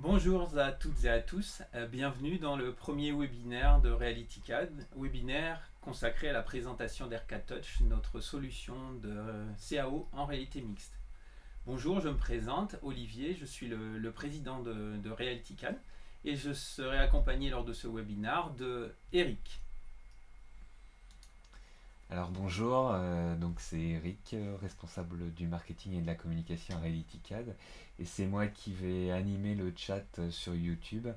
Bonjour à toutes et à tous, bienvenue dans le premier webinaire de RealityCAD, webinaire consacré à la présentation d'Arcad Touch, notre solution de CAO en réalité mixte. Bonjour, je me présente, Olivier, je suis le président de RealityCAD et je serai accompagné lors de ce webinaire de Eric. Alors bonjour, donc c'est Eric, responsable du marketing et de la communication à RealityCAD, et c'est moi qui vais animer le chat sur YouTube,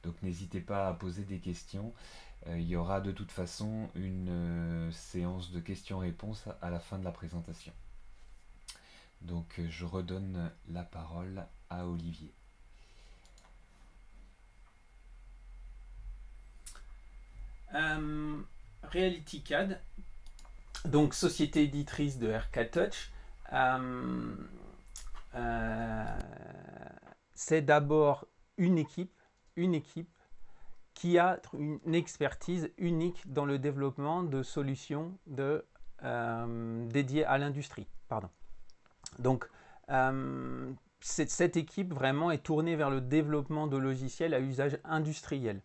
donc n'hésitez pas à poser des questions. Il y aura de toute façon une séance de questions-réponses à la fin de la présentation. Donc je redonne la parole à Olivier. RealityCAD, donc société éditrice de Arcad Touch, c'est d'abord une équipe qui a une expertise unique dans le développement de solutions dédiées à l'industrie. Donc, cette équipe vraiment est tournée vers le développement de logiciels à usage industriel.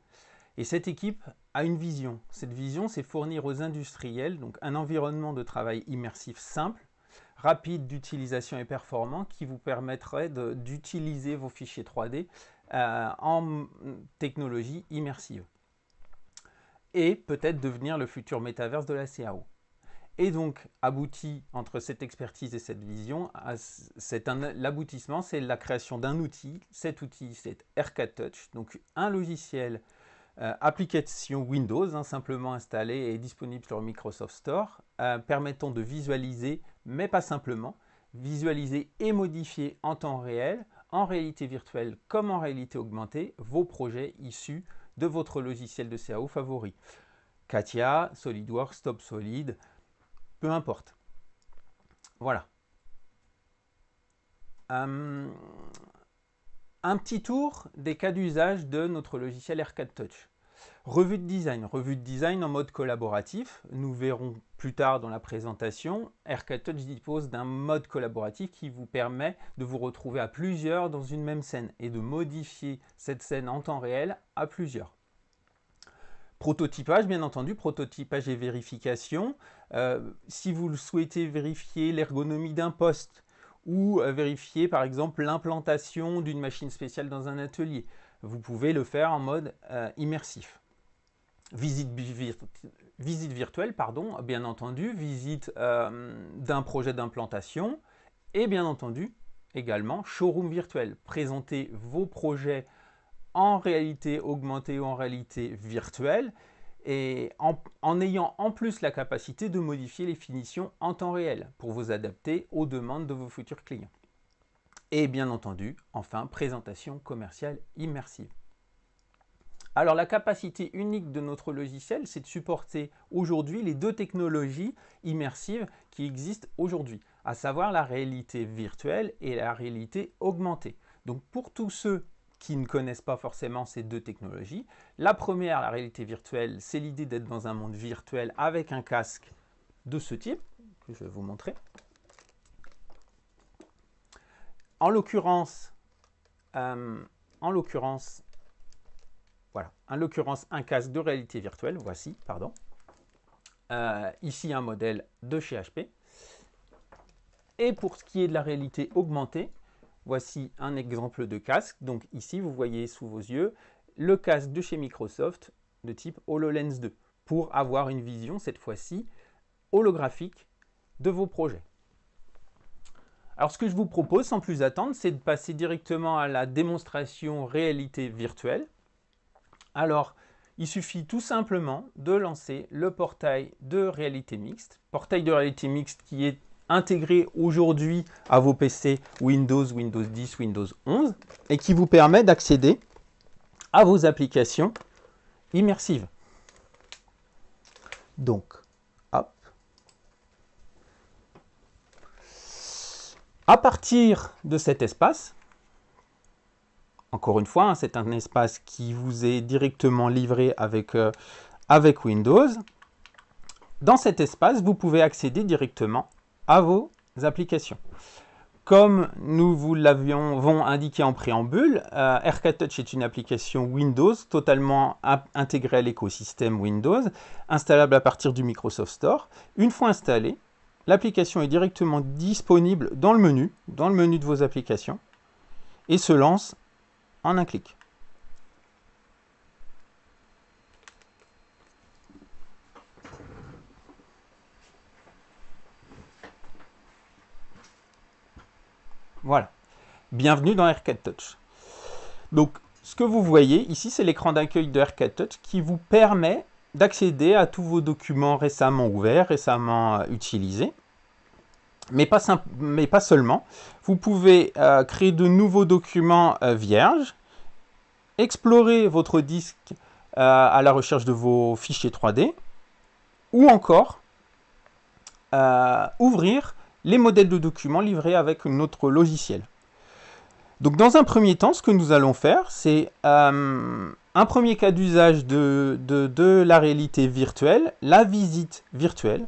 Et cette équipe a une vision. Cette vision, c'est fournir aux industriels donc un environnement de travail immersif simple, rapide d'utilisation et performant qui vous permettrait d'utiliser vos fichiers 3D en technologie immersive. Et peut-être devenir le futur métaverse de la CAO. Et donc, abouti entre cette expertise et cette vision, l'aboutissement, c'est la création d'un outil. Cet outil, c'est Arcad Touch, donc un logiciel application Windows, simplement installée et disponible sur Microsoft Store, permettant de visualiser, mais pas simplement, visualiser et modifier en temps réel, en réalité virtuelle comme en réalité augmentée, vos projets issus de votre logiciel de CAO favori. CATIA, SolidWorks, TopSolid, peu importe. Voilà. Un petit tour des cas d'usage de notre logiciel Arcad Touch. Revue de design en mode collaboratif. Nous verrons plus tard dans la présentation. Arcad Touch dispose d'un mode collaboratif qui vous permet de vous retrouver à plusieurs dans une même scène et de modifier cette scène en temps réel à plusieurs. Prototypage, bien entendu, prototypage et vérification. Si vous souhaitez vérifier l'ergonomie d'un poste ou vérifier par exemple l'implantation d'une machine spéciale dans un atelier, vous pouvez le faire en mode immersif. Visite virtuelle, bien entendu, visite d'un projet d'implantation et bien entendu également showroom virtuel. Présentez vos projets en réalité augmentée ou en réalité virtuelle et en ayant en plus la capacité de modifier les finitions en temps réel pour vous adapter aux demandes de vos futurs clients. Et bien entendu, enfin, présentation commerciale immersive. Alors la capacité unique de notre logiciel, c'est de supporter aujourd'hui les deux technologies immersives qui existent aujourd'hui, à savoir la réalité virtuelle et la réalité augmentée. Donc pour tous ceux qui ne connaissent pas forcément ces deux technologies, la première, la réalité virtuelle, c'est l'idée d'être dans un monde virtuel avec un casque de ce type, que je vais vous montrer. En l'occurrence, un casque de réalité virtuelle, voici, ici un modèle de chez HP. Et pour ce qui est de la réalité augmentée, voici un exemple de casque. Donc ici, vous voyez sous vos yeux le casque de chez Microsoft de type HoloLens 2 pour avoir une vision, cette fois-ci, holographique de vos projets. Alors ce que je vous propose, sans plus attendre, c'est de passer directement à la démonstration réalité virtuelle. Alors, il suffit tout simplement de lancer le portail de réalité mixte. Portail de réalité mixte qui est intégré aujourd'hui à vos PC Windows, Windows 10, Windows 11 et qui vous permet d'accéder à vos applications immersives. Donc, hop. À partir de cet espace, encore une fois, c'est un espace qui vous est directement livré avec Windows. Dans cet espace, vous pouvez accéder directement à vos applications. comme nous vous l'avions indiqué en préambule, AirCAD Touch est une application Windows totalement intégrée à l'écosystème Windows, installable à partir du Microsoft Store. Une fois installée, l'application est directement disponible dans le menu de vos applications, et se lance en un clic. Voilà, bienvenue dans AirCAD Touch. Donc, ce que vous voyez ici, c'est l'écran d'accueil de AirCAD Touch qui vous permet d'accéder à tous vos documents récemment ouverts, récemment utilisés. Mais pas seulement. Vous pouvez créer de nouveaux documents vierges, explorer votre disque à la recherche de vos fichiers 3D, ou encore ouvrir les modèles de documents livrés avec notre logiciel. Donc dans un premier temps, ce que nous allons faire, c'est un premier cas d'usage de la réalité virtuelle, la visite virtuelle,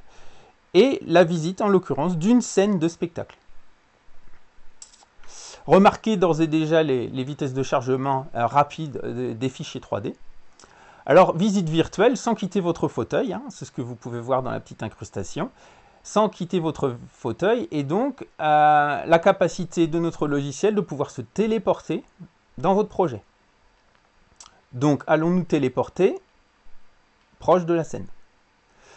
et la visite en l'occurrence d'une scène de spectacle. Remarquez d'ores et déjà les vitesses de chargement rapides des fichiers 3D. Alors visite virtuelle sans quitter votre fauteuil, hein, c'est ce que vous pouvez voir dans la petite incrustation, sans quitter votre fauteuil, et donc la capacité de notre logiciel de pouvoir se téléporter dans votre projet. Donc allons nous téléporter proche de la scène.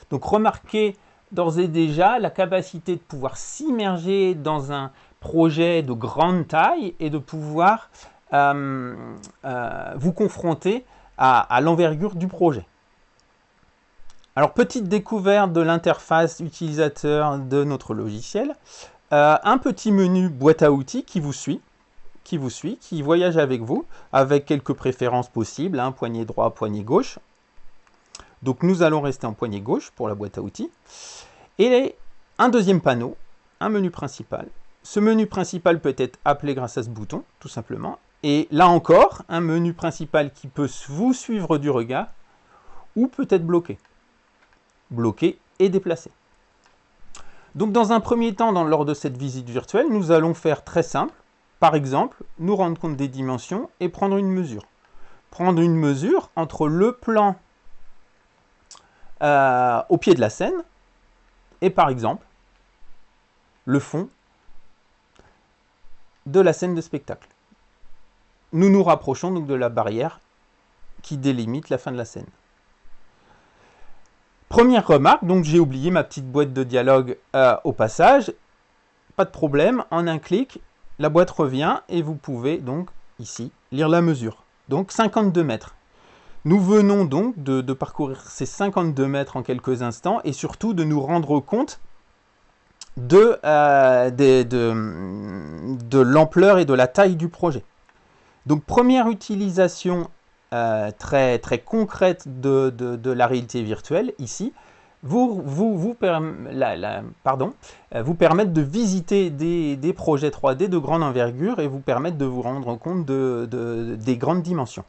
Donc remarquez d'ores et déjà la capacité de pouvoir s'immerger dans un projet de grande taille et de pouvoir vous confronter à l'envergure du projet. Alors, petite découverte de l'interface utilisateur de notre logiciel. Un petit menu boîte à outils qui vous suit, qui voyage avec vous, avec quelques préférences possibles, hein, poignet droit, poignet gauche. Donc, nous allons rester en poignet gauche pour la boîte à outils. Et un deuxième panneau, un menu principal. Ce menu principal peut être appelé grâce à ce bouton, tout simplement. Et là encore, un menu principal qui peut vous suivre du regard ou peut être bloqué. Bloqué et déplacé. Donc dans un premier temps, lors de cette visite virtuelle, nous allons faire très simple. Par exemple, nous rendre compte des dimensions et prendre une mesure. Prendre une mesure entre le plan au pied de la scène et par exemple le fond de la scène de spectacle. Nous nous rapprochons donc de la barrière qui délimite la fin de la scène. Première remarque, donc j'ai oublié ma petite boîte de dialogue au passage. Pas de problème, en un clic, la boîte revient et vous pouvez donc ici lire la mesure. Donc 52 mètres. Nous venons donc de parcourir ces 52 mètres en quelques instants et surtout de nous rendre compte de l'ampleur et de la taille du projet. Donc première utilisation très concrète de la réalité virtuelle ici, vous permettre de visiter des projets 3D de grande envergure et vous permettre de vous rendre compte des grandes dimensions.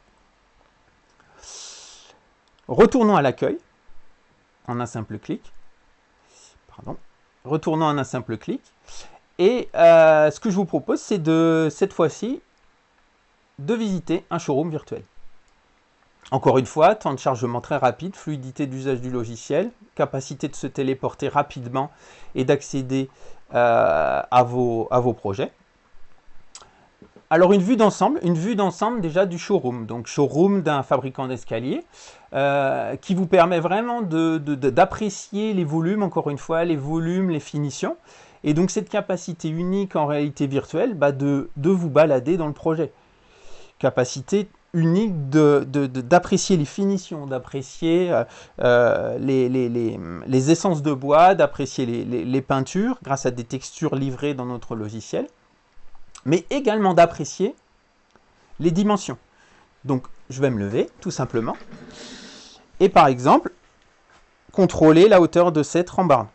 Retournons à l'accueil en un simple clic. Retournons en un simple clic. Et ce que je vous propose, c'est cette fois-ci de visiter un showroom virtuel. Encore une fois, temps de chargement très rapide, fluidité d'usage du logiciel, capacité de se téléporter rapidement et d'accéder à vos projets. Alors une vue d'ensemble déjà du showroom, donc showroom d'un fabricant d'escaliers, qui vous permet vraiment d'apprécier les volumes, encore une fois, les volumes, les finitions, et donc cette capacité unique en réalité virtuelle de vous balader dans le projet. Capacité unique d'apprécier les finitions, d'apprécier les essences de bois, d'apprécier les peintures grâce à des textures livrées dans notre logiciel, mais également d'apprécier les dimensions. Donc je vais me lever tout simplement et par exemple contrôler la hauteur de cette rambarde.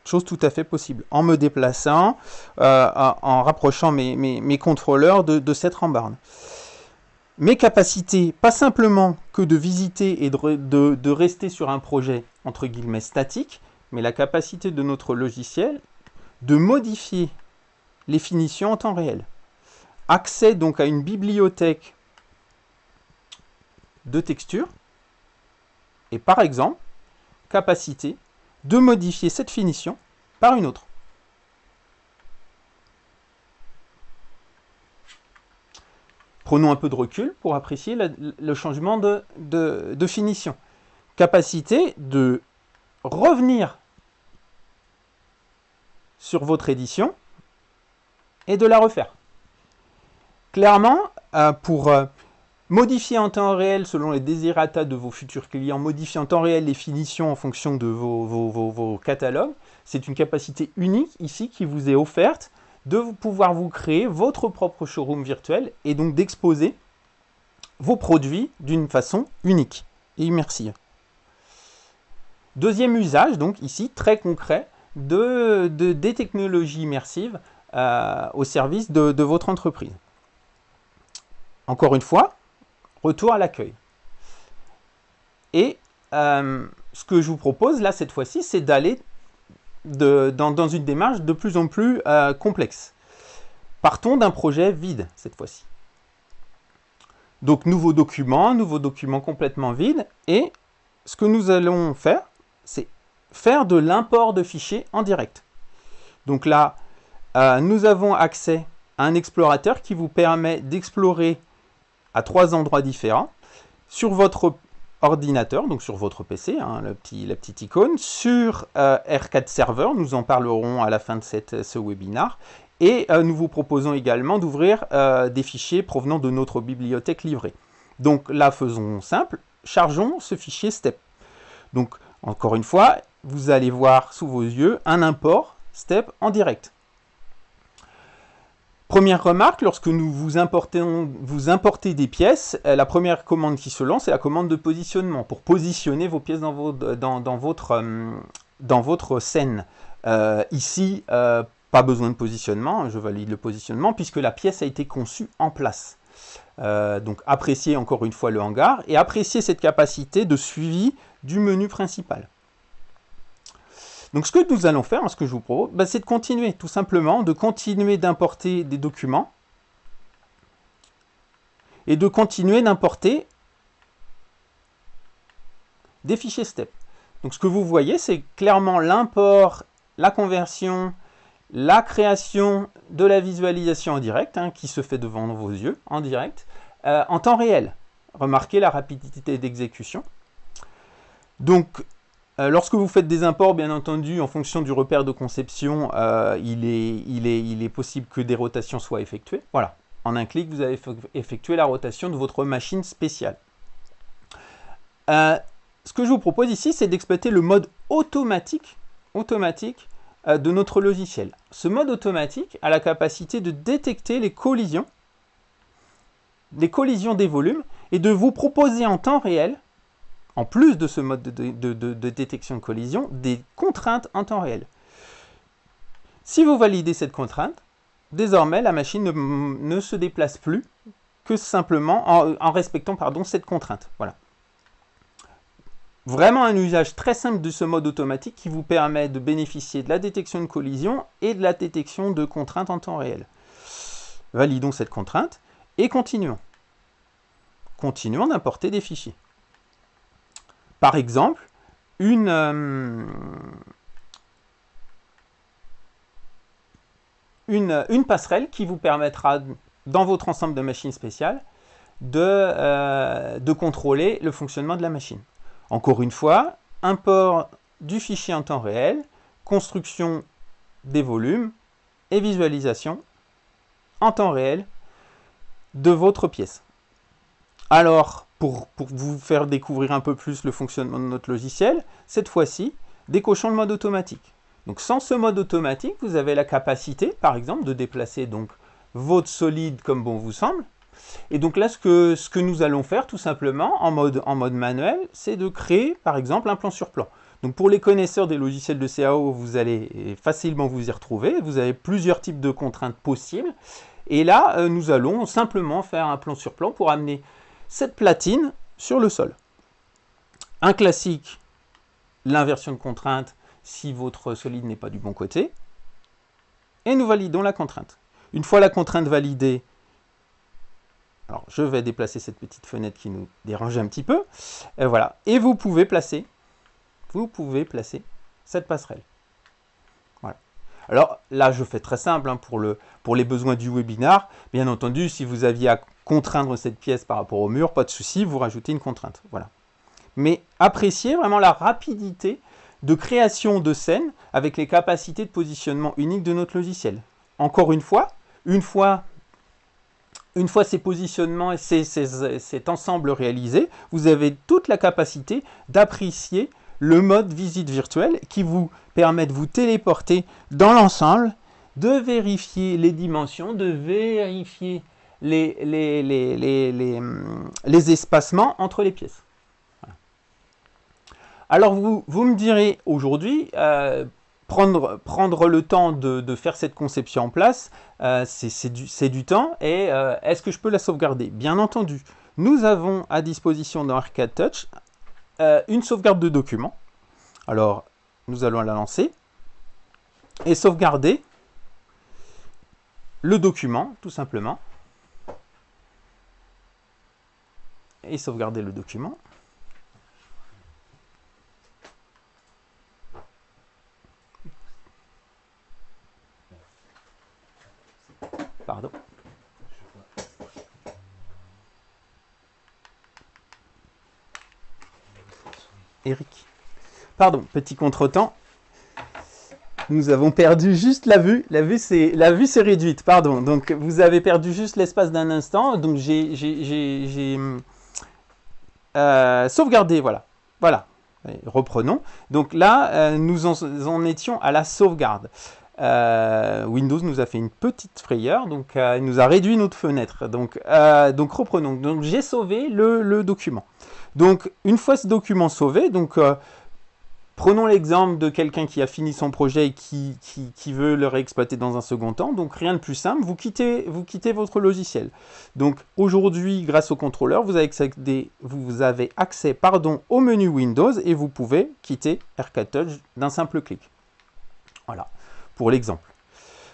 Chose tout à fait possible en me déplaçant, en rapprochant mes contrôleurs de cette rambarde. Mes capacités, pas simplement que de visiter et de rester sur un projet entre guillemets statique, mais la capacité de notre logiciel de modifier les finitions en temps réel. Accès donc à une bibliothèque de textures et par exemple, capacité de modifier cette finition par une autre. Prenons un peu de recul pour apprécier le changement de finition. Capacité de revenir sur votre édition et de la refaire. Clairement, pour modifier en temps réel selon les desiderata de vos futurs clients, modifier en temps réel les finitions en fonction de vos catalogues, c'est une capacité unique ici qui vous est offerte de pouvoir vous créer votre propre showroom virtuel et donc d'exposer vos produits d'une façon unique et immersive. Deuxième usage, donc ici, très concret, des technologies immersives au service de votre entreprise. Encore une fois, retour à l'accueil. Et ce que je vous propose là, cette fois-ci, c'est d'aller dans une démarche de plus en plus complexe. Partons d'un projet vide, cette fois-ci. Donc, nouveau document complètement vide. Et ce que nous allons faire, c'est faire de l'import de fichiers en direct. Donc là, nous avons accès à un explorateur qui vous permet d'explorer à 3 endroits différents sur votre ordinateur, donc sur votre PC, hein, la petite icône, sur R4 Server, nous en parlerons à la fin de ce webinaire, et nous vous proposons également d'ouvrir des fichiers provenant de notre bibliothèque livrée. Donc là, faisons simple, chargeons ce fichier STEP. Donc, encore une fois, vous allez voir sous vos yeux un import STEP en direct. Première remarque, lorsque vous importez des pièces, la première commande qui se lance est la commande de positionnement, pour positionner vos pièces dans votre scène. Ici, pas besoin de positionnement, je valide le positionnement, puisque la pièce a été conçue en place. Donc appréciez encore une fois le hangar, et appréciez cette capacité de suivi du menu principal. Donc ce que nous allons faire, ce que je vous propose, c'est de continuer, tout simplement, de continuer d'importer des documents et de continuer d'importer des fichiers STEP. Donc ce que vous voyez, c'est clairement l'import, la conversion, la création de la visualisation en direct, qui se fait devant vos yeux, en direct, en temps réel. Remarquez la rapidité d'exécution. Donc, lorsque vous faites des imports, bien entendu, en fonction du repère de conception, il est possible que des rotations soient effectuées. Voilà, en un clic, vous avez effectué la rotation de votre machine spéciale. Ce que je vous propose ici, c'est d'exploiter le mode automatique de notre logiciel. Ce mode automatique a la capacité de détecter les collisions des volumes et de vous proposer en temps réel, en plus de ce mode de détection de collision, des contraintes en temps réel. Si vous validez cette contrainte, désormais la machine ne se déplace plus que simplement en respectant cette contrainte. Voilà. Vraiment un usage très simple de ce mode automatique qui vous permet de bénéficier de la détection de collision et de la détection de contraintes en temps réel. Validons cette contrainte et continuons. Continuons d'importer des fichiers. Par exemple, une passerelle qui vous permettra, dans votre ensemble de machines spéciales, de contrôler le fonctionnement de la machine. Encore une fois, import du fichier en temps réel, construction des volumes et visualisation en temps réel de votre pièce. Alors, pour vous faire découvrir un peu plus le fonctionnement de notre logiciel, cette fois-ci, décochons le mode automatique. Donc, sans ce mode automatique, vous avez la capacité, par exemple, de déplacer donc votre solide comme bon vous semble. Et donc là, ce que nous allons faire, tout simplement, en mode manuel, c'est de créer, par exemple, un plan sur plan. Donc, pour les connaisseurs des logiciels de CAO, vous allez facilement vous y retrouver. Vous avez plusieurs types de contraintes possibles. Et là, nous allons simplement faire un plan sur plan pour amener cette platine sur le sol. Un classique, l'inversion de contrainte si votre solide n'est pas du bon côté. et nous validons la contrainte. Une fois la contrainte validée, alors je vais déplacer cette petite fenêtre qui nous dérange un petit peu, voilà, et vous pouvez placer cette passerelle. Voilà. Alors là, je fais très simple hein, pour les besoins du webinar. Bien entendu, si vous aviez à contraindre cette pièce par rapport au mur, pas de souci, vous rajoutez une contrainte. Voilà. Mais appréciez vraiment la rapidité de création de scène avec les capacités de positionnement uniques de notre logiciel. Encore une fois ces positionnements et cet ensemble réalisé, vous avez toute la capacité d'apprécier le mode visite virtuelle qui vous permet de vous téléporter dans l'ensemble, de vérifier les dimensions, de vérifier les espacements entre les pièces. Voilà. Alors vous me direz aujourd'hui, prendre le temps de faire cette conception en place, c'est du temps, et est-ce que je peux la sauvegarder? Bien entendu, nous avons à disposition dans Arcade Touch une sauvegarde de document. Alors, nous allons la lancer et sauvegarder le document, tout simplement. Et sauvegarder le document. Pardon. Eric. Pardon, petit contretemps. Nous avons perdu juste la vue. La vue s'est réduite, pardon. Donc, vous avez perdu juste l'espace d'un instant. Donc, j'ai sauvegardé, voilà. Voilà. Et reprenons. Donc là, nous en étions à la sauvegarde. Windows nous a fait une petite frayeur, donc il nous a réduit notre fenêtre. Donc reprenons. Donc j'ai sauvé le document. Donc une fois ce document sauvé, donc prenons l'exemple de quelqu'un qui a fini son projet et qui veut le réexploiter dans un second temps. Donc rien de plus simple, vous quittez votre logiciel. Donc aujourd'hui, grâce au contrôleur, vous avez accès au menu Windows et vous pouvez quitter Arcade Touch d'un simple clic. Voilà, pour l'exemple.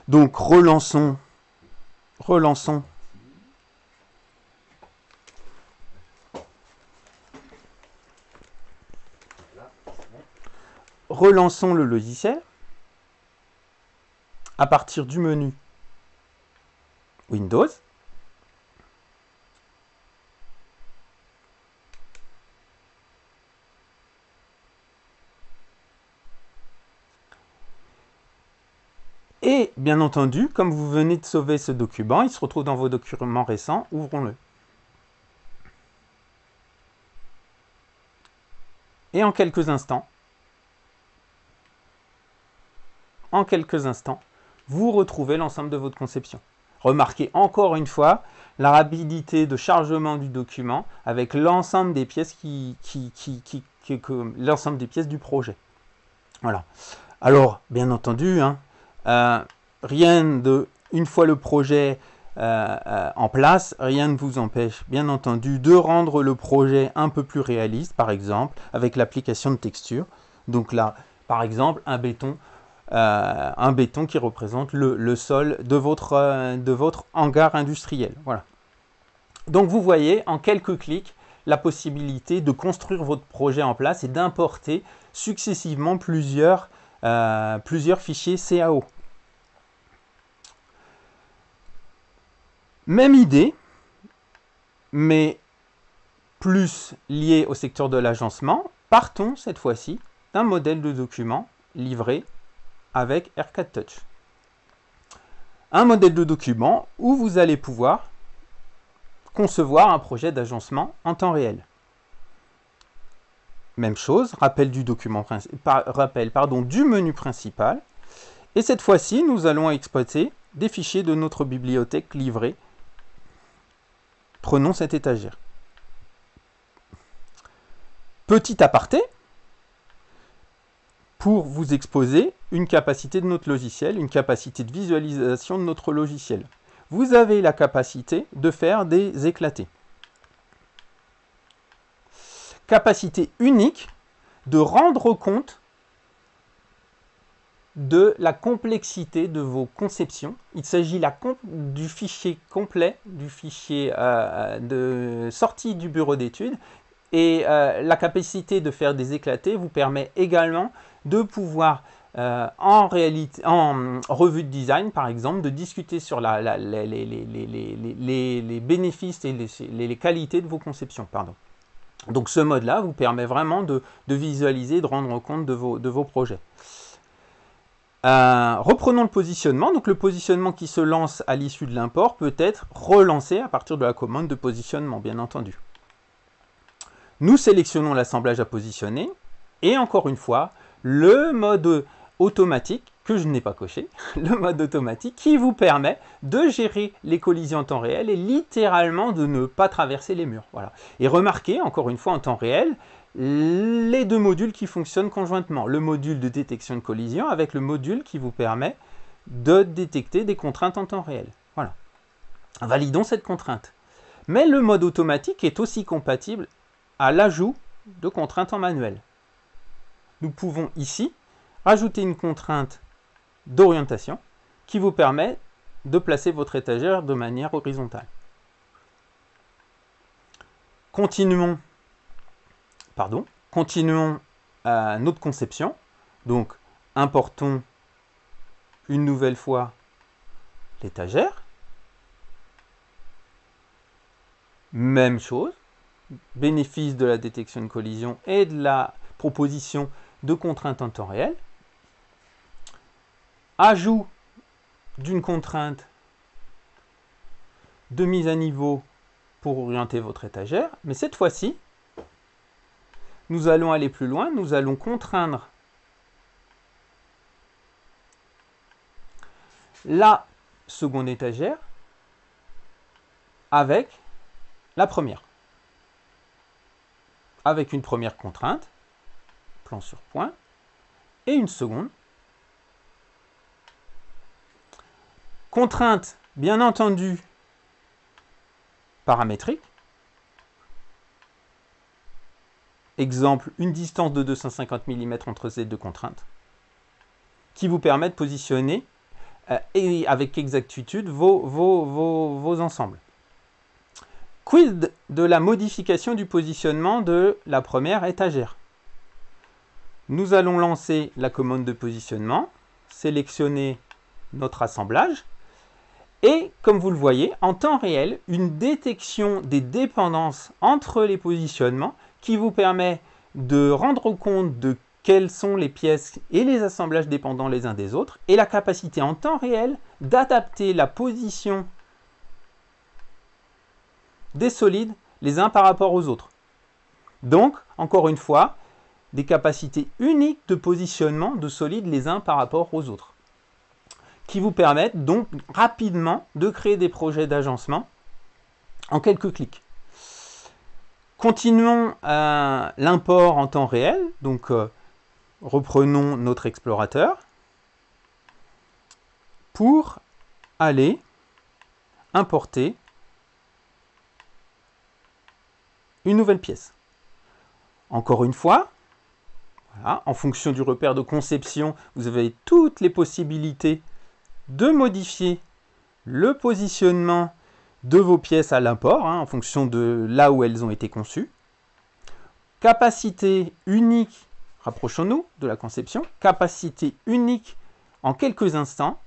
Donc relançons le logiciel à partir du menu Windows. Et bien entendu, comme vous venez de sauver ce document, il se retrouve dans vos documents récents, ouvrons-le. Et en quelques instants, vous retrouvez l'ensemble de votre conception. Remarquez encore une fois la rapidité de chargement du document avec l'ensemble des pièces l'ensemble des pièces du projet. Voilà. Alors, bien entendu, une fois le projet en place, rien ne vous empêche, bien entendu, de rendre le projet un peu plus réaliste, par exemple, avec l'application de texture. Donc là, par exemple, un béton qui représente le sol de votre hangar industriel. Voilà. Donc vous voyez en quelques clics la possibilité de construire votre projet en place et d'importer successivement plusieurs fichiers CAO. Même idée, mais plus lié au secteur de l'agencement. Partons cette fois-ci d'un modèle de document livré avec Arcade Touch. Un modèle de document où vous allez pouvoir concevoir un projet d'agencement en temps réel. Même chose, rappel du menu principal. Et cette fois-ci, nous allons exploiter des fichiers de notre bibliothèque livrée. Prenons cette étagère. Petit aparté, pour vous exposer une capacité de notre logiciel, une capacité de visualisation de notre logiciel. Vous avez la capacité de faire des éclatés. Capacité unique de rendre compte de la complexité de vos conceptions. Il s'agit du fichier complet, du fichier de sortie du bureau d'études. Et la capacité de faire des éclatés vous permet également de pouvoir, en revue de design par exemple, de discuter sur les bénéfices et les qualités de vos conceptions. Pardon. Donc ce mode-là vous permet vraiment de visualiser, de rendre compte de vos projets. Reprenons le positionnement. Donc le positionnement qui se lance à l'issue de l'import peut être relancé à partir de la commande de positionnement, bien entendu. Nous sélectionnons l'assemblage à positionner et encore une fois, le mode automatique, que je n'ai pas coché, le mode automatique qui vous permet de gérer les collisions en temps réel et littéralement de ne pas traverser les murs. Voilà. Et remarquez, encore une fois, en temps réel, les deux modules qui fonctionnent conjointement. Le module de détection de collision avec le module qui vous permet de détecter des contraintes en temps réel. Voilà. Validons cette contrainte. Mais le mode automatique est aussi compatible à l'ajout de contraintes en manuel. Nous pouvons ici rajouter une contrainte d'orientation qui vous permet de placer votre étagère de manière horizontale. Continuons notre conception. Donc, importons une nouvelle fois l'étagère. Même chose, bénéfice de la détection de collision et de la proposition de contraintes en temps réel. Ajout d'une contrainte de mise à niveau pour orienter votre étagère. Mais cette fois-ci, nous allons aller plus loin. Nous allons contraindre la seconde étagère avec la première. Avec une première contrainte, plan sur point, et une seconde. Contrainte, bien entendu, paramétrique. Exemple, une distance de 250 mm entre ces deux contraintes, qui vous permet de positionner et avec exactitude vos ensembles. Quid de la modification du positionnement de la première étagère? Nous allons lancer la commande de positionnement, sélectionner notre assemblage, et comme vous le voyez, en temps réel, une détection des dépendances entre les positionnements qui vous permet de rendre compte de quelles sont les pièces et les assemblages dépendants les uns des autres, et la capacité en temps réel d'adapter la position des solides les uns par rapport aux autres. Donc, encore une fois, des capacités uniques de positionnement de solides les uns par rapport aux autres, qui vous permettent donc rapidement de créer des projets d'agencement en quelques clics. Continuons l'import en temps réel. Donc, reprenons notre explorateur pour aller importer une nouvelle pièce. Encore une fois, voilà, en fonction du repère de conception, vous avez toutes les possibilités de modifier le positionnement de vos pièces à l'import, en fonction de là où elles ont été conçues. Capacité unique, rapprochons-nous de la conception, capacité unique en quelques instants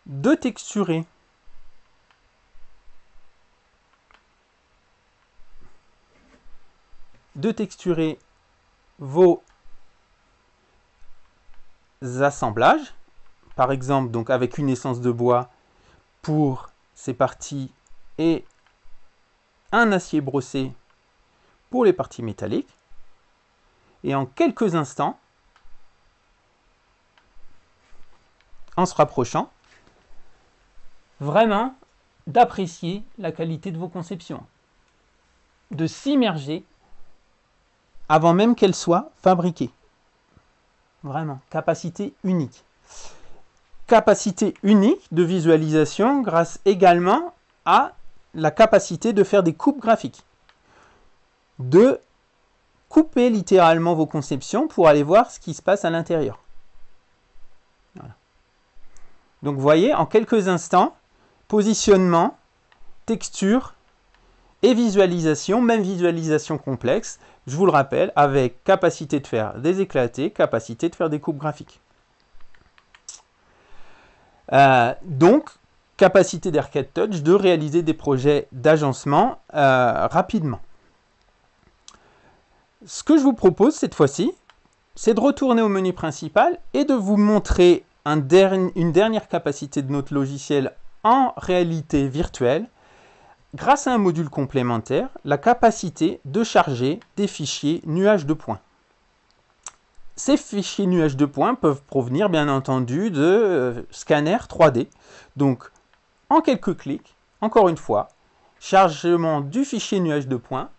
de texturer vos assemblages, par exemple donc avec une essence de bois pour ces parties et un acier brossé pour les parties métalliques, et en quelques instants, en se rapprochant, vraiment d'apprécier la qualité de vos conceptions, de s'immerger avant même qu'elles soient fabriquées. Vraiment, capacité unique. Capacité unique de visualisation grâce également à la capacité de faire des coupes graphiques, de coupez littéralement vos conceptions pour aller voir ce qui se passe à l'intérieur. Voilà. Donc vous voyez, en quelques instants, positionnement, texture et visualisation, même visualisation complexe, je vous le rappelle, avec capacité de faire des éclatés, capacité de faire des coupes graphiques. Donc, capacité d'Arcade Touch de réaliser des projets d'agencement rapidement. Ce que je vous propose cette fois-ci, c'est de retourner au menu principal et de vous montrer une dernière capacité de notre logiciel en réalité virtuelle, grâce à un module complémentaire, la capacité de charger des fichiers nuages de points. Ces fichiers nuages de points peuvent provenir bien entendu de scanners 3D. Donc, en quelques clics, encore une fois, chargement du fichier nuage de points,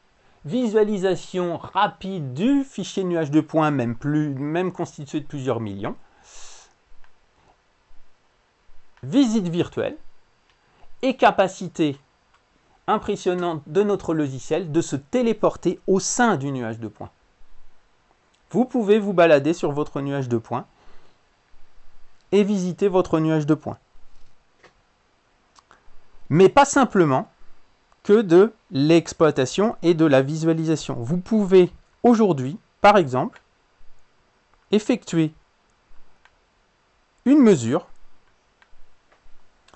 visualisation rapide du fichier nuage de points, même constitué de plusieurs millions, visite virtuelle et capacité impressionnante de notre logiciel de se téléporter au sein du nuage de points. Vous pouvez vous balader sur votre nuage de points et visiter votre nuage de points. Mais pas simplement que de l'exploitation et de la visualisation. Vous pouvez aujourd'hui, par exemple, effectuer une mesure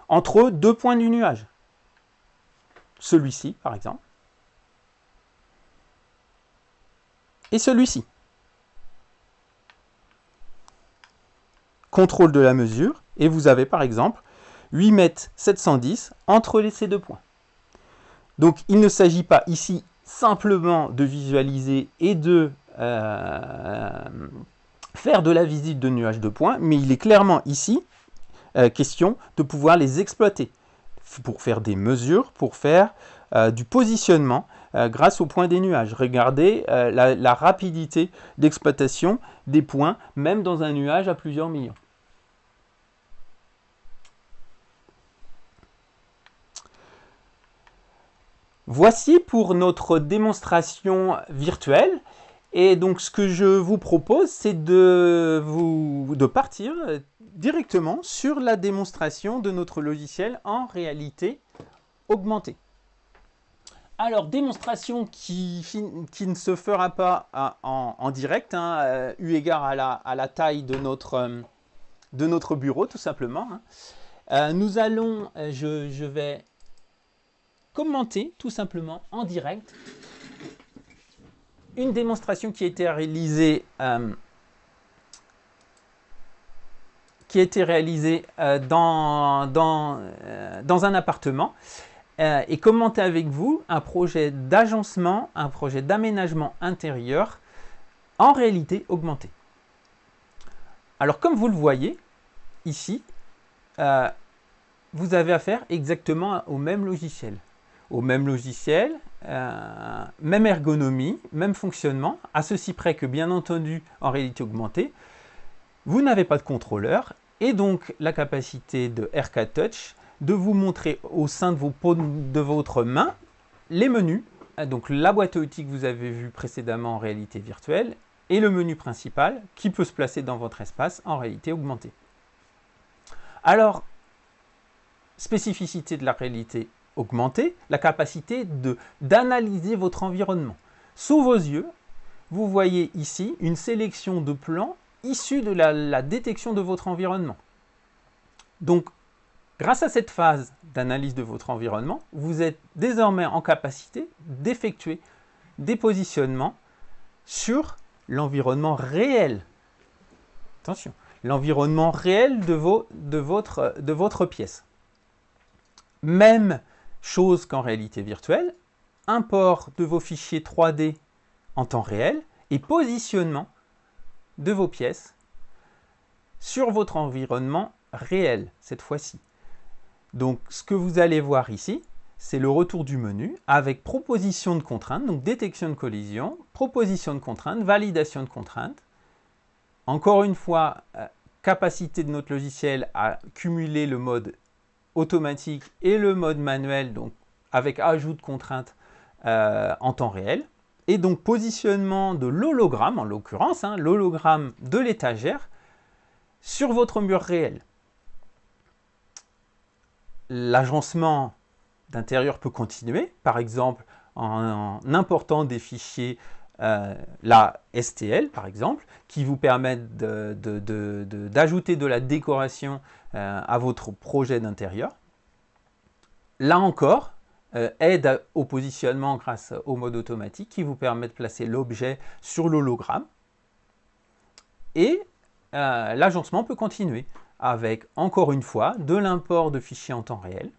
entre deux points du nuage. Celui-ci, par exemple, et celui-ci. Contrôle de la mesure, et vous avez par exemple 8,710 m entre ces deux points. Donc il ne s'agit pas ici simplement de visualiser et de faire de la visite de nuages de points, mais il est clairement ici question de pouvoir les exploiter pour faire des mesures, pour faire du positionnement grâce aux points des nuages. Regardez la rapidité d'exploitation des points, même dans un nuage à plusieurs millions. Voici pour notre démonstration virtuelle. Et donc, ce que je vous propose, c'est de partir directement sur la démonstration de notre logiciel en réalité augmentée. Alors, démonstration qui ne se fera pas en direct, eu égard à la taille de notre bureau, tout simplement. Nous allons, je vais commenter tout simplement en direct une démonstration qui a été réalisée, dans un appartement et commenter avec vous un projet d'agencement, un projet d'aménagement intérieur en réalité augmentée. Alors comme vous le voyez ici, vous avez affaire exactement au même logiciel. Même ergonomie, même fonctionnement, à ceci près que bien entendu en réalité augmentée, vous n'avez pas de contrôleur et donc la capacité de Arcade Touch de vous montrer au sein de votre main les menus, donc la boîte à outils que vous avez vue précédemment en réalité virtuelle et le menu principal qui peut se placer dans votre espace en réalité augmentée. Alors, spécificité de la réalité augmentée, la capacité d'analyser votre environnement. Sous vos yeux, vous voyez ici une sélection de plans issus de la détection de votre environnement. Donc, grâce à cette phase d'analyse de votre environnement, vous êtes désormais en capacité d'effectuer des positionnements sur l'environnement réel. Attention, l'environnement réel de votre pièce. Même chose qu'en réalité virtuelle, import de vos fichiers 3D en temps réel et positionnement de vos pièces sur votre environnement réel cette fois-ci. Donc ce que vous allez voir ici, c'est le retour du menu avec proposition de contraintes, donc détection de collision, proposition de contraintes, validation de contraintes. Encore une fois, capacité de notre logiciel à cumuler le mode automatique et le mode manuel, donc avec ajout de contraintes en temps réel. et donc positionnement de l'hologramme, en l'occurrence, hein, l'hologramme de l'étagère, sur votre mur réel. L'agencement d'intérieur peut continuer, par exemple en important des fichiers, la STL par exemple, qui vous permettent d'ajouter de la décoration à votre projet d'intérieur. Là encore, aide au positionnement grâce au mode automatique qui vous permet de placer l'objet sur l'hologramme. Et l'agencement peut continuer avec, encore une fois, de l'import de fichiers en temps réel.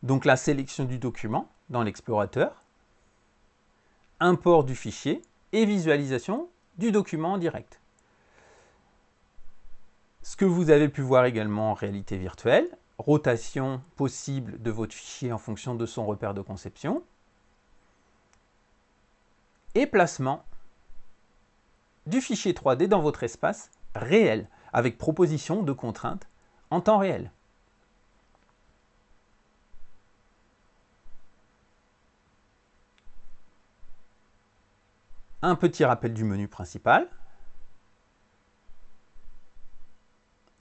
Donc la sélection du document dans l'explorateur, import du fichier et visualisation du document en direct. Ce que vous avez pu voir également en réalité virtuelle, rotation possible de votre fichier en fonction de son repère de conception, et placement du fichier 3D dans votre espace réel, avec proposition de contraintes en temps réel. Un petit rappel du menu principal,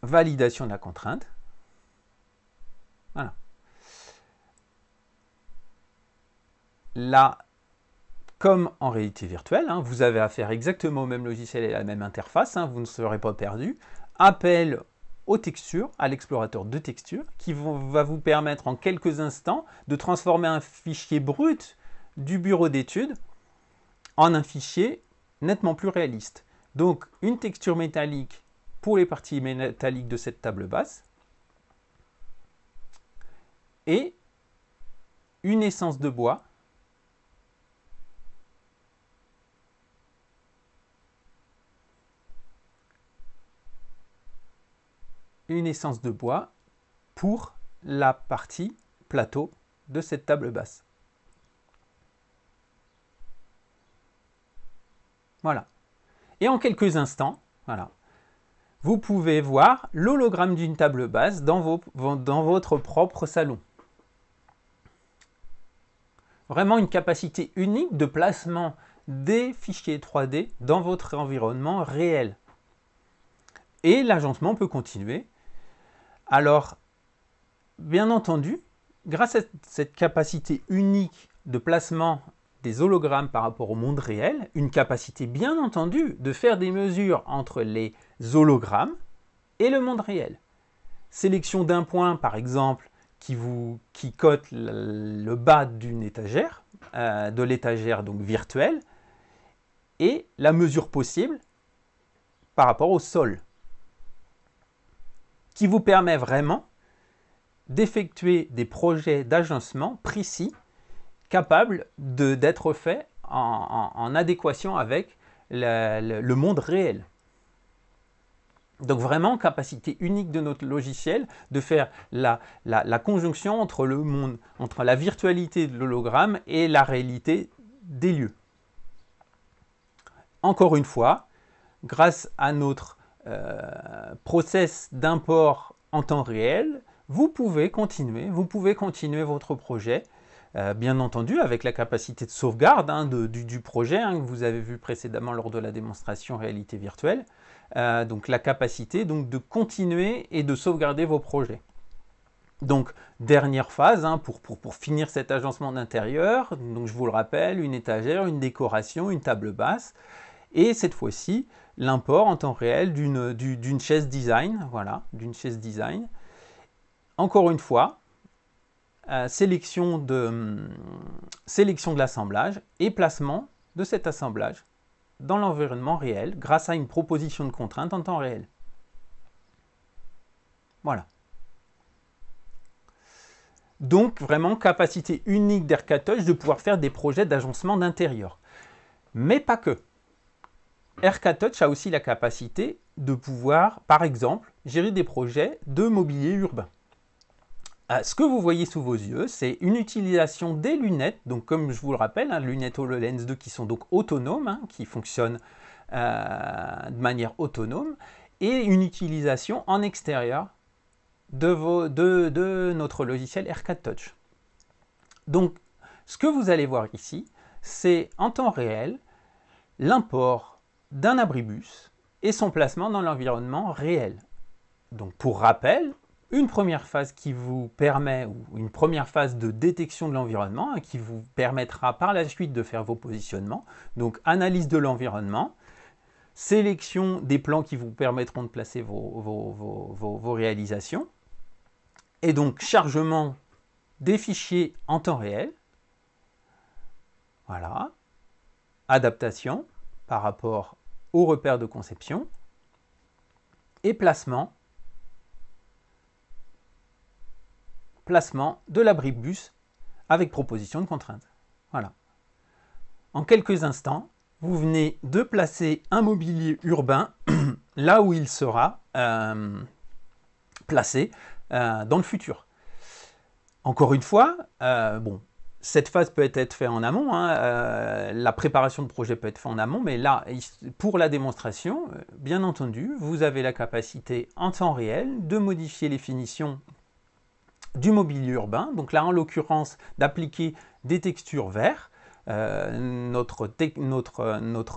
validation de la contrainte. Voilà. Là, comme en réalité virtuelle, hein, vous avez affaire exactement au même logiciel et à la même interface, hein, vous ne serez pas perdu. Appel aux textures, à l'explorateur de textures, qui va vous permettre en quelques instants de transformer un fichier brut du bureau d'études en un fichier nettement plus réaliste. Donc une texture métallique pour les parties métalliques de cette table basse et une essence de bois pour la partie plateau de cette table basse. Voilà. Et en quelques instants, voilà, vous pouvez voir l'hologramme d'une table basse dans votre propre salon. Vraiment une capacité unique de placement des fichiers 3D dans votre environnement réel. Et l'agencement peut continuer. Alors, bien entendu, grâce à cette capacité unique de placement des hologrammes par rapport au monde réel, une capacité bien entendu de faire des mesures entre les hologrammes et le monde réel. Sélection d'un point, par exemple, qui cote le bas d'une étagère, de l'étagère donc virtuelle, et la mesure possible par rapport au sol, qui vous permet vraiment d'effectuer des projets d'agencement précis, capables d'être faits en adéquation avec le monde réel. Donc vraiment, capacité unique de notre logiciel de faire la conjonction entre le monde, entre la virtualité de l'hologramme et la réalité des lieux. Encore une fois, grâce à notre process d'import en temps réel, vous pouvez continuer votre projet, bien entendu avec la capacité de sauvegarde du projet que vous avez vu précédemment lors de la démonstration réalité virtuelle, donc la capacité donc, de continuer et de sauvegarder vos projets. Donc dernière phase pour finir cet agencement d'intérieur, donc je vous le rappelle, une étagère, une décoration, une table basse, et cette fois-ci l'import en temps réel d'une chaise design, voilà, d'une chaise design. Encore une fois, sélection de l'assemblage et placement de cet assemblage dans l'environnement réel grâce à une proposition de contrainte en temps réel. Voilà. Donc vraiment capacité unique d'Aircat Touch de pouvoir faire des projets d'agencement d'intérieur. Mais pas que. Aircat Touch a aussi la capacité de pouvoir, par exemple, gérer des projets de mobilier urbain. Ce que vous voyez sous vos yeux, c'est une utilisation des lunettes, donc comme je vous le rappelle, lunettes HoloLens 2 qui sont donc autonomes, qui fonctionnent de manière autonome, et une utilisation en extérieur de notre logiciel Aircat Touch. Donc, ce que vous allez voir ici, c'est en temps réel l'import d'un abribus et son placement dans l'environnement réel. Donc pour rappel, une première phase qui vous permet, ou une première phase de détection de l'environnement, qui vous permettra par la suite de faire vos positionnements. Donc analyse de l'environnement, sélection des plans qui vous permettront de placer vos réalisations, et donc chargement des fichiers en temps réel. Voilà. Adaptation par rapport aux repères de conception, et placement de l'abribus avec proposition de contrainte. Voilà. En quelques instants, vous venez de placer un mobilier urbain là où il sera placé dans le futur. Encore une fois, cette phase peut être faite en amont, la préparation de projet peut être faite en amont, mais là, pour la démonstration, bien entendu, vous avez la capacité en temps réel de modifier les finitions du mobilier urbain, donc là en l'occurrence d'appliquer des textures verts. Notre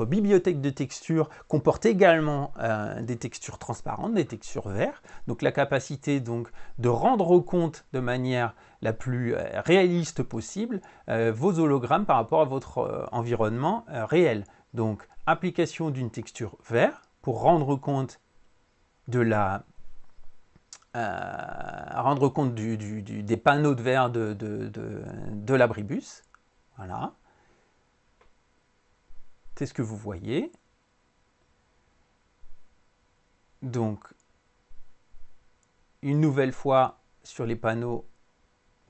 bibliothèque de textures comporte également des textures transparentes, des textures vertes, donc la capacité donc, de rendre compte de manière la plus réaliste possible vos hologrammes par rapport à votre environnement réel. Donc application d'une texture vert pour rendre compte de la des panneaux de verre de l'abribus. Voilà. C'est ce que vous voyez. Donc, une nouvelle fois sur les panneaux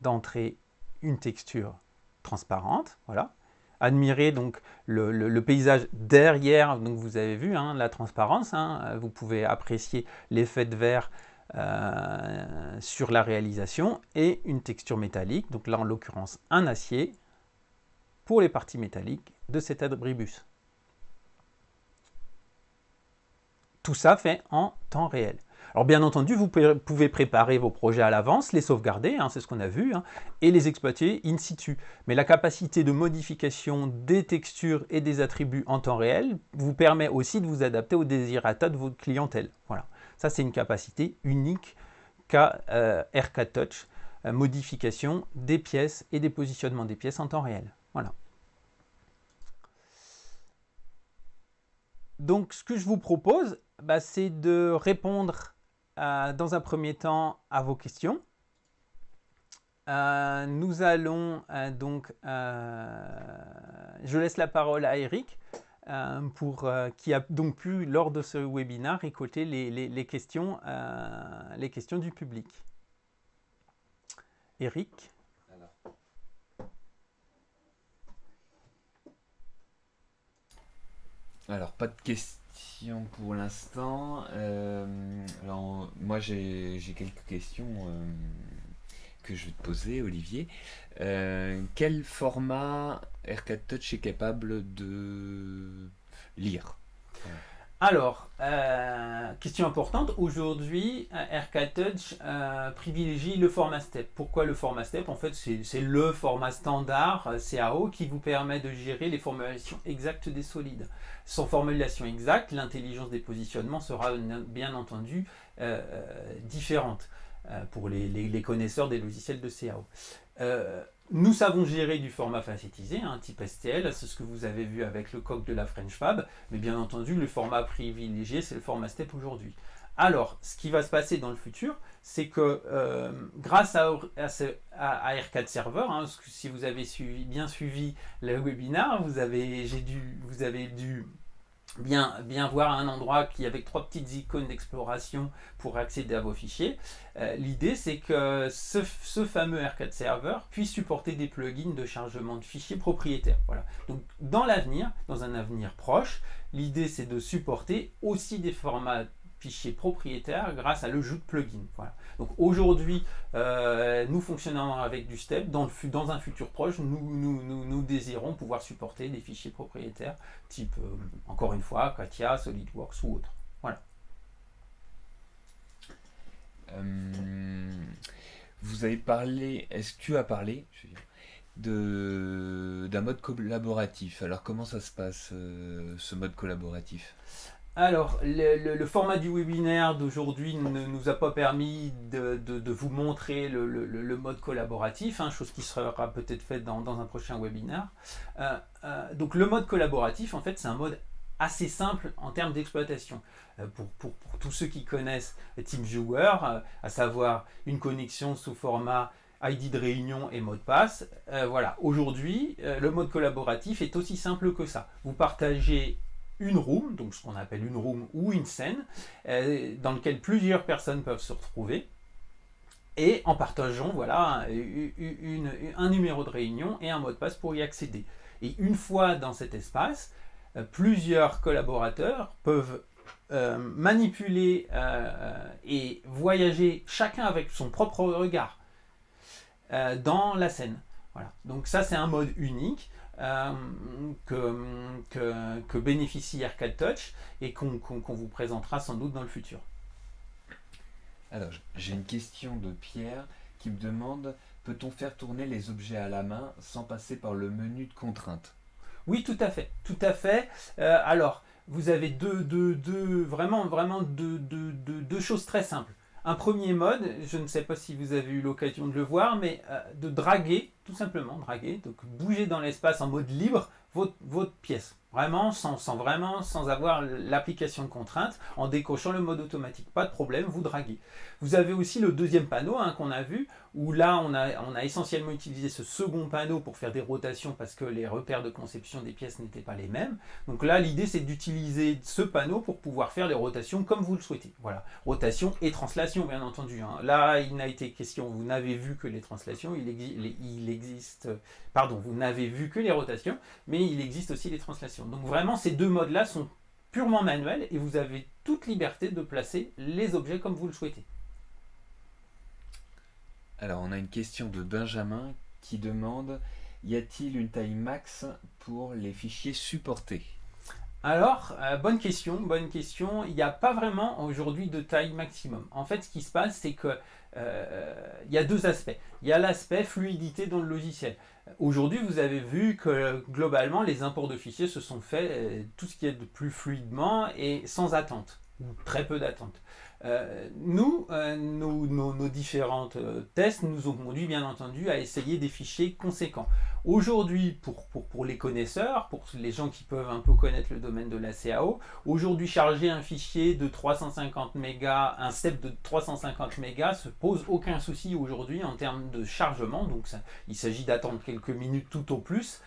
d'entrée, une texture transparente. Voilà. Admirez donc le paysage derrière. Donc, vous avez vu la transparence. Vous pouvez apprécier l'effet de verre sur la réalisation et une texture métallique, donc là en l'occurrence un acier pour les parties métalliques de cet abribus. Tout ça fait en temps réel. Alors bien entendu, vous pouvez préparer vos projets à l'avance, les sauvegarder, c'est ce qu'on a vu, et les exploiter in situ. Mais la capacité de modification des textures et des attributs en temps réel vous permet aussi de vous adapter aux désirata de votre clientèle. Voilà. Ça, c'est une capacité unique qu'a Aircat Touch, modification des pièces et des positionnements des pièces en temps réel. Voilà. Donc, ce que je vous propose, c'est de répondre dans un premier temps à vos questions. Nous allons je laisse la parole à Eric. Qui a donc pu, lors de ce webinaire, récolter les questions du public. Eric. Alors, pas de questions pour l'instant. Alors, moi, j'ai quelques questions que je vais te poser, Olivier. Quel format Aircat Touch est capable de lire? Alors, question importante, aujourd'hui, Aircat Touch privilégie le format STEP. Pourquoi le format STEP? En fait, c'est le format standard CAO qui vous permet de gérer les formulations exactes des solides. Sans formulation exacte, l'intelligence des positionnements sera bien entendu différente pour les connaisseurs des logiciels de CAO. Nous savons gérer du format facettisé, type STL, c'est ce que vous avez vu avec le coq de la French Fab, mais bien entendu, le format privilégié, c'est le format STEP aujourd'hui. Alors, ce qui va se passer dans le futur, c'est que grâce à Aircat Server, si vous avez bien suivi le webinaire, vous avez dû bien voir à un endroit qui avec 3 petites icônes d'exploration pour accéder à vos fichiers. L'idée, c'est que ce fameux Aircat Server puisse supporter des plugins de chargement de fichiers propriétaires. Voilà. Donc, dans un avenir proche, l'idée, c'est de supporter aussi des formats fichiers propriétaires grâce à l'ajout de plugins. Voilà. Donc aujourd'hui, nous fonctionnons avec du STEP. Dans un futur proche, nous désirons pouvoir supporter des fichiers propriétaires type, encore une fois, Katia, SolidWorks ou autre. Voilà. Vous avez parlé, est-ce que tu as parlé d'un mode collaboratif. Alors comment ça se passe, ce mode collaboratif? Alors, le format du webinaire d'aujourd'hui ne nous a pas permis de vous montrer le mode collaboratif, hein, chose qui sera peut-être faite dans un prochain webinaire. Donc le mode collaboratif, en fait, c'est un mode assez simple en termes d'exploitation. Pour tous ceux qui connaissent TeamViewer, à savoir une connexion sous format ID de réunion et mot de passe, voilà. Aujourd'hui, le mode collaboratif est aussi simple que ça. Vous partagez une room, donc ce qu'on appelle une room ou une scène, dans laquelle plusieurs personnes peuvent se retrouver, et en partageant voilà, un numéro de réunion et un mot de passe pour y accéder. Et une fois dans cet espace, plusieurs collaborateurs peuvent manipuler et voyager chacun avec son propre regard dans la scène. Voilà. Donc ça, c'est un mode unique que bénéficie Arcade Touch et qu'on vous présentera sans doute dans le futur. Alors, j'ai une question de Pierre qui me demande, peut-on faire tourner les objets à la main sans passer par le menu de contraintes? Oui, tout à fait. Tout à fait. Alors, vous avez vraiment deux choses très simples. Un premier mode, je ne sais pas si vous avez eu l'occasion de le voir, mais de draguer, tout simplement draguer, donc bouger dans l'espace en mode libre votre pièce. Vraiment, sans avoir l'application de contrainte, en décochant le mode automatique. Pas de problème, vous draguez. Vous avez aussi le deuxième panneau qu'on a vu, où là, on a essentiellement utilisé ce second panneau pour faire des rotations parce que les repères de conception des pièces n'étaient pas les mêmes. Donc là, l'idée, c'est d'utiliser ce panneau pour pouvoir faire les rotations comme vous le souhaitez. Voilà, rotation et translation, bien entendu. Hein. Là, il n'a été question, vous n'avez vu que les translations, il existe, pardon, vous n'avez vu que les rotations, mais il existe aussi les translations. Donc vraiment, ces deux modes-là sont purement manuels et vous avez toute liberté de placer les objets comme vous le souhaitez. Alors, on a une question de Benjamin qui demande, y a-t-il une taille max pour les fichiers supportés? Alors, bonne question. Il n'y a pas vraiment aujourd'hui de taille maximum. En fait, ce qui se passe, c'est que il y a deux aspects. Il y a l'aspect fluidité dans le logiciel. Aujourd'hui, vous avez vu que globalement, les imports de fichiers se sont faits tout ce qui est de plus fluidement et sans attente, ou très peu d'attente. Nos différents tests nous ont conduit bien entendu à essayer des fichiers conséquents. Aujourd'hui, pour les connaisseurs, pour les gens qui peuvent un peu connaître le domaine de la CAO, aujourd'hui charger un fichier de 350 mégas, un step de 350 mégas se pose aucun souci aujourd'hui en termes de chargement, donc il s'agit d'attendre quelques minutes tout au plus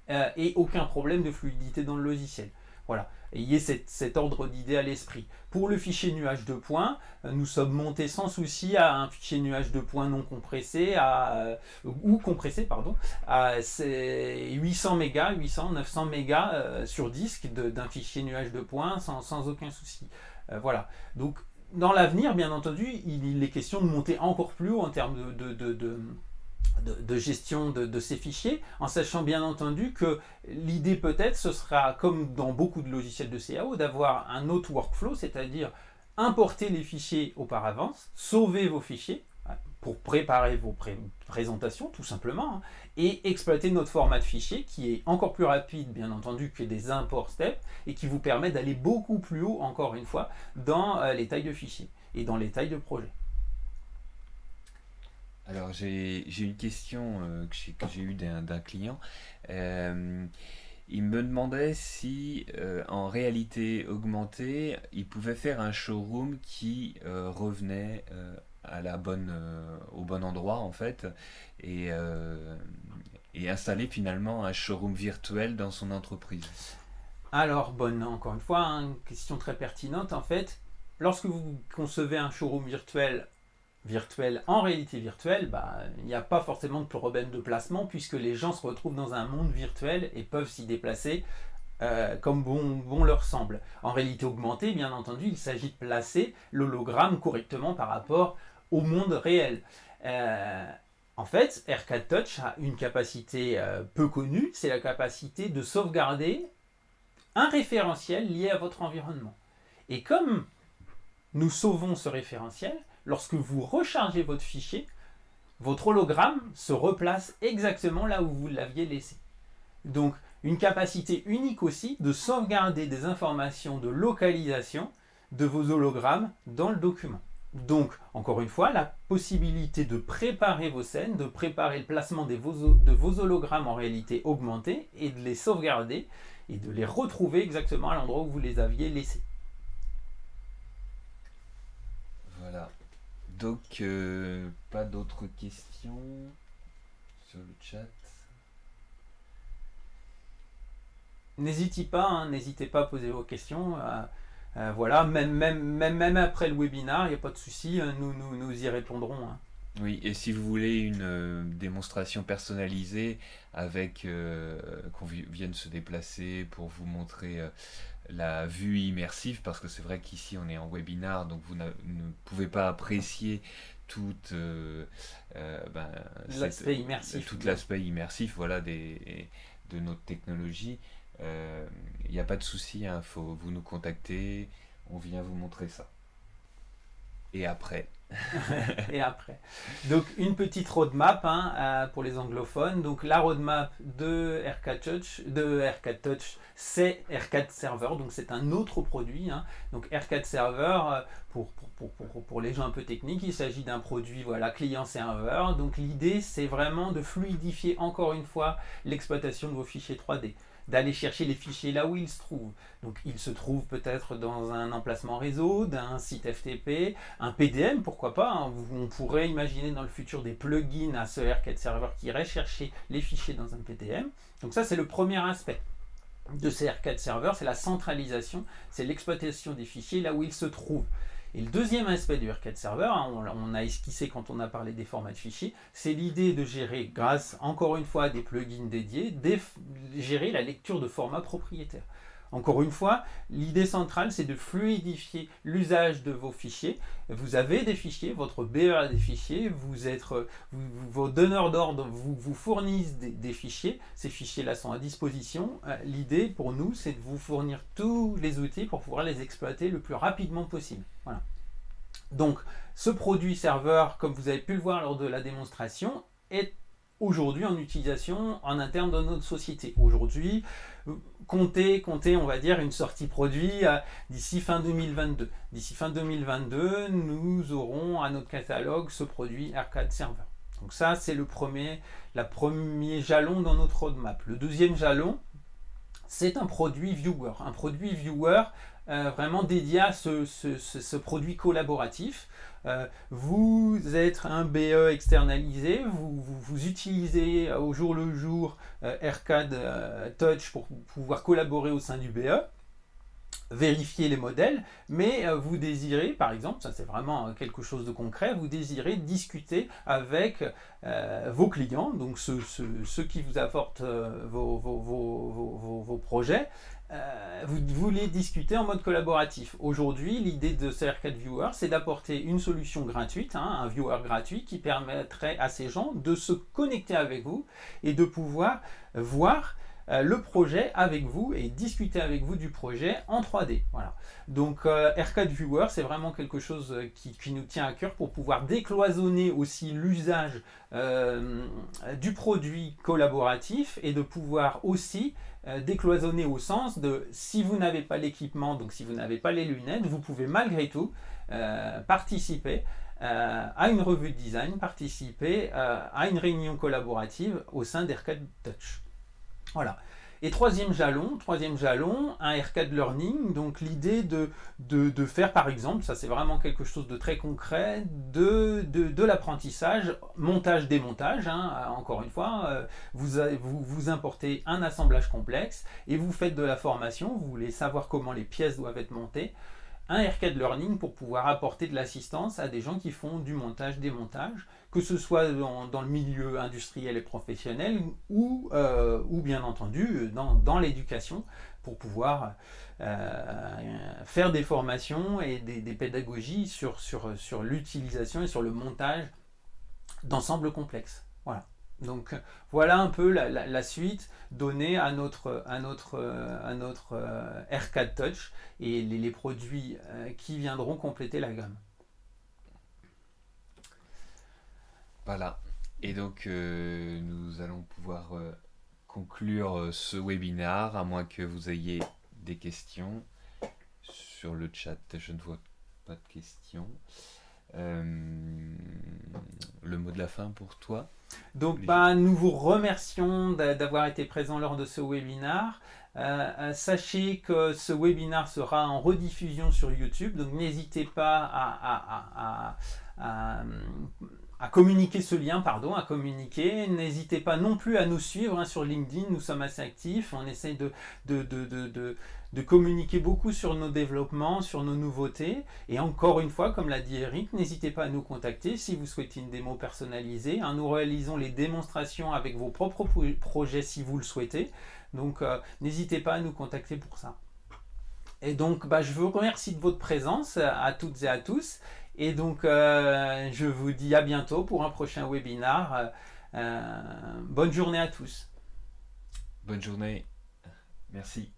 et aucun problème de fluidité dans le logiciel. Voilà, ayez cet ordre d'idée à l'esprit. Pour le fichier nuage de points, nous sommes montés sans souci à un fichier nuage de points non compressé, ou compressé, pardon, à 800 mégas, 800, 900 mégas sur disque d'un fichier nuage de points sans aucun souci. Voilà, donc dans l'avenir, bien entendu, il est question de monter encore plus haut en termes de gestion de ces fichiers, en sachant bien entendu que l'idée peut-être ce sera, comme dans beaucoup de logiciels de CAO, d'avoir un autre workflow, c'est-à-dire importer les fichiers auparavant, sauver vos fichiers pour préparer vos présentations tout simplement, et exploiter notre format de fichier qui est encore plus rapide bien entendu que des imports step et qui vous permet d'aller beaucoup plus haut encore une fois dans les tailles de fichiers et dans les tailles de projet. Alors, j'ai une question que j'ai eue d'un client. Il me demandait si, en réalité augmentée, il pouvait faire un showroom qui revenait au bon endroit, en fait, et, installer finalement un showroom virtuel dans son entreprise. Alors, encore une fois, une question très pertinente. En fait, lorsque vous concevez un showroom virtuel en réalité virtuelle, il n'y a pas forcément de problème de placement puisque les gens se retrouvent dans un monde virtuel et peuvent s'y déplacer comme bon leur semble. En réalité augmentée, bien entendu, il s'agit de placer l'hologramme correctement par rapport au monde réel. En fait, Arcade Touch a une capacité peu connue, c'est la capacité de sauvegarder un référentiel lié à votre environnement. Et comme nous sauvons ce référentiel, lorsque vous rechargez votre fichier, votre hologramme se replace exactement là où vous l'aviez laissé. Donc, une capacité unique aussi de sauvegarder des informations de localisation de vos hologrammes dans le document. Donc, encore une fois, la possibilité de préparer vos scènes, de préparer le placement de vos hologrammes en réalité augmentée et de les sauvegarder et de les retrouver exactement à l'endroit où vous les aviez laissés. Voilà. Donc, pas d'autres questions sur le chat. N'hésitez pas à poser vos questions. Voilà, même après le webinaire, il n'y a pas de souci, nous y répondrons. Oui, et si vous voulez une démonstration personnalisée avec qu'on vienne se déplacer pour vous montrer la vue immersive, parce que c'est vrai qu'ici on est en webinaire, donc vous ne pouvez pas apprécier tout l'aspect immersif. Tout l'aspect immersif, voilà, de notre technologie. Il n'y a pas de souci, faut vous nous contacter, on vient vous montrer ça. Et après. Et après. Donc une petite roadmap pour les anglophones. Donc la roadmap de R4 Touch, c'est R4 Server. Donc c'est un autre produit. Donc R4 Server, pour les gens un peu techniques, il s'agit d'un produit client-serveur. Donc l'idée, c'est vraiment de fluidifier encore une fois l'exploitation de vos fichiers 3D. D'aller chercher les fichiers là où ils se trouvent. Donc ils se trouvent peut-être dans un emplacement réseau, d'un site FTP, un PDM, pourquoi pas. On pourrait imaginer dans le futur des plugins à ce R4 Server qui iraient chercher les fichiers dans un PDM. Donc ça, c'est le premier aspect de ces R4 Server, c'est la centralisation, c'est l'exploitation des fichiers là où ils se trouvent. Et le deuxième aspect du R4 Server, on a esquissé quand on a parlé des formats de fichiers, c'est l'idée de gérer, grâce encore une fois à des plugins dédiés, gérer la lecture de formats propriétaires. Encore une fois, l'idée centrale, c'est de fluidifier l'usage de vos fichiers. Vous avez des fichiers, votre BE a des fichiers, vos donneurs d'ordre vous fournissent des fichiers. Ces fichiers-là sont à disposition. L'idée pour nous, c'est de vous fournir tous les outils pour pouvoir les exploiter le plus rapidement possible. Voilà. Donc, ce produit serveur, comme vous avez pu le voir lors de la démonstration, est aujourd'hui en utilisation en interne dans notre société. Aujourd'hui, comptez, on va dire, une sortie produit d'ici fin 2022. D'ici fin 2022, nous aurons à notre catalogue ce produit R4 Server. Donc ça, c'est le premier jalon dans notre roadmap. Le deuxième jalon, c'est un produit viewer. Un produit viewer vraiment dédié à ce produit collaboratif. Vous êtes un BE externalisé, vous utilisez au jour le jour R4 Touch pour pouvoir collaborer au sein du BE, vérifier les modèles, mais vous désirez, par exemple, ça c'est vraiment quelque chose de concret, vous désirez discuter avec vos clients, donc ceux qui vous apportent vos projets, vous voulez discuter en mode collaboratif. Aujourd'hui, l'idée de ce R4 Viewer, c'est d'apporter une solution gratuite, un viewer gratuit qui permettrait à ces gens de se connecter avec vous et de pouvoir voir le projet avec vous et discuter avec vous du projet en 3D. Voilà. Donc R4 Viewer, c'est vraiment quelque chose qui nous tient à cœur pour pouvoir décloisonner aussi l'usage du produit collaboratif et de pouvoir aussi décloisonner au sens de si vous n'avez pas l'équipement, donc si vous n'avez pas les lunettes, vous pouvez malgré tout participer à une revue de design, participer à une réunion collaborative au sein d'R4 Touch. Voilà. Et troisième jalon, un R4 Learning, donc l'idée de faire par exemple, ça c'est vraiment quelque chose de très concret, de l'apprentissage, montage-démontage, encore une fois, vous importez un assemblage complexe et vous faites de la formation, vous voulez savoir comment les pièces doivent être montées, un R4 Learning pour pouvoir apporter de l'assistance à des gens qui font du montage-démontage, que ce soit dans le milieu industriel et professionnel ou bien entendu dans l'éducation pour pouvoir faire des formations et des pédagogies sur l'utilisation et sur le montage d'ensembles complexes. Voilà. Donc voilà un peu la suite donnée à notre R4 Touch et les produits qui viendront compléter la gamme. Voilà. Et donc, nous allons pouvoir conclure ce webinaire, à moins que vous ayez des questions sur le chat. Je ne vois pas de questions. Le mot de la fin pour toi? Donc, nous vous remercions d'avoir été présents lors de ce webinaire. Sachez que ce webinaire sera en rediffusion sur YouTube, donc n'hésitez pas à communiquer ce lien, à communiquer. N'hésitez pas non plus à nous suivre sur LinkedIn, nous sommes assez actifs, on essaie de communiquer beaucoup sur nos développements, sur nos nouveautés. Et encore une fois, comme l'a dit Eric, n'hésitez pas à nous contacter si vous souhaitez une démo personnalisée. Nous réalisons les démonstrations avec vos propres projets si vous le souhaitez. Donc n'hésitez pas à nous contacter pour ça. Et donc je vous remercie de votre présence à toutes et à tous. Et donc je vous dis à bientôt pour un prochain webinaire. Bonne journée à tous. Bonne journée. Merci.